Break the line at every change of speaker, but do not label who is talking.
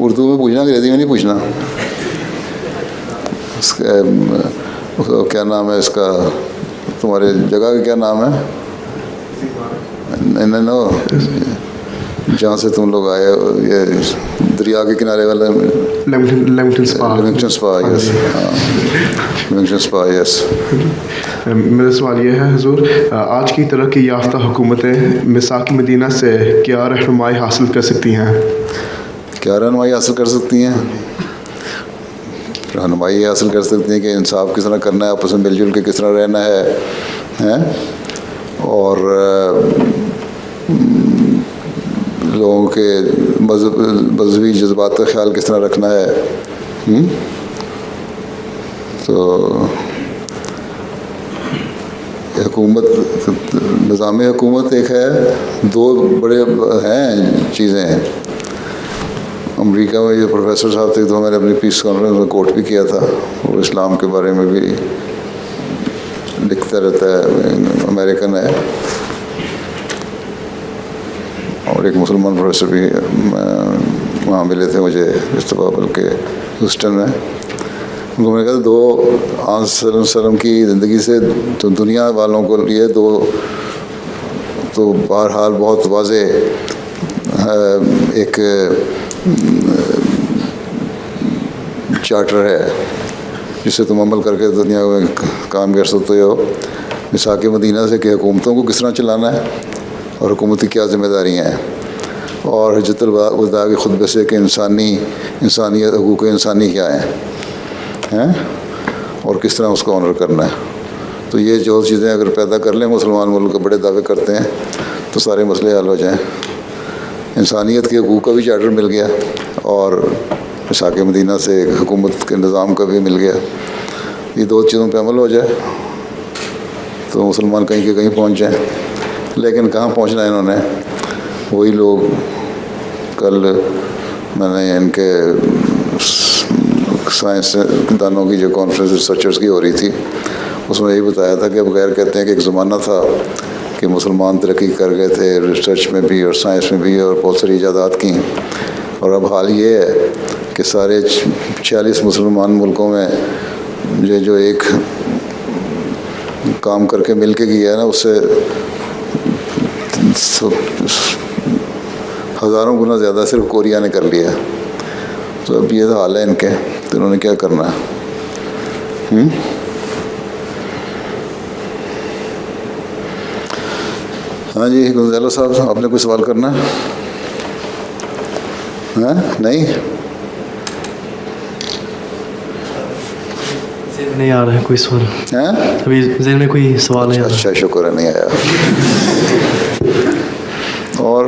اردو میں پوچھنا انگریزی میں نہیں پوچھنا. اس کا کیا نام ہے اس کا, تمہارے جگہ کا کیا نام ہے؟ نہیں نو جہاں سے تم لوگ آئے, یہ دریا کے کنارے والا
لیمنگٹن سپا.
یس, لیمنگٹن سپا, یس.
میرا سوال یہ ہے حضور, آج کی ترقی یافتہ حکومتیں میثاق مدینہ سے کیا رہنمائی حاصل کر سکتی ہیں؟
کیا رہنمائی حاصل کر سکتی ہیں؟ رہنمائی حاصل کر سکتی ہیں کہ انصاف کس طرح کرنا ہے, آپس میں مل جل کے کس طرح رہنا ہے, اور لوگوں کے مذہبی جذبات کا خیال کس طرح رکھنا ہے. تو حکومت, نظام حکومت ایک ہے, دو بڑے ہیں چیزیں ہیں. امریکہ میں جو پروفیسر صاحب تھے, تو میں نے اپنی پیس کانفرنس میں کوٹ بھی کیا تھا, وہ اسلام کے بارے میں بھی لکھتا رہتا ہے, امریکن ہے, اور ایک مسلمان پروفیسر بھی وہاں ملے تھے مجھے استقبال کے ہیوسٹن میں. ان کو میں نے کہا دو وسلم کی زندگی سے تو دنیا والوں کو لیے دو تو بہرحال بہت واضح ایک چارٹر ہے جسے تم عمل کر کے دنیا میں کام کر سکتے ہو. میثاق مدینہ سے کہ حکومتوں کو کس طرح چلانا ہے اور حکومت کی کیا ذمہ داریاں ہیں, اور حجت الوداع کے خطبے سے کہ انسانیت حقوق انسانی کیا ہیں اور کس طرح اس کو آنر کرنا ہے. تو یہ جو چیزیں اگر پیدا کر لیں, مسلمان ملک بڑے دعوے کرتے ہیں, تو سارے مسئلے حل ہو جائیں. انسانیت کے حقوق کا بھی چارٹر مل گیا, اور میثاق مدینہ سے حکومت کے نظام کا بھی مل گیا. یہ دو چیزوں پہ عمل ہو جائے تو مسلمان کہیں کہ کہیں پہنچ جائیں. لیکن کہاں پہنچنا ہے انہوں نے؟ وہی لوگ, کل میں نے ان کے سائنس دانوں کی جو کانفرنس ریسرچرز کی ہو رہی تھی, اس میں یہی بتایا تھا کہ اب غیر کہتے ہیں کہ ایک زمانہ تھا کہ مسلمان ترقی کر گئے تھے ریسرچ میں بھی اور سائنس میں بھی, اور بہت ساری ایجادات کی, اور اب حال یہ ہے کہ سارے 46 مسلمان ملکوں میں جو ایک کام کر کے مل کے کیا ہے نا, اس سے ہزاروں گنا زیادہ صرف کوریا نے کر لیا. تو اب یہ حال ہے ان کے, تو انہوں نے کیا کرنا ہے؟ ہاں جی گنزیلو صاحب, آپ نے کوئی سوال کرنا ہے؟ نہیں
نہیں آ رہا ہے کوئی سوال, ابھی ذہن میں کوئی سوال نہیں.
اچھا شکر ہے, نہیں آیا. اور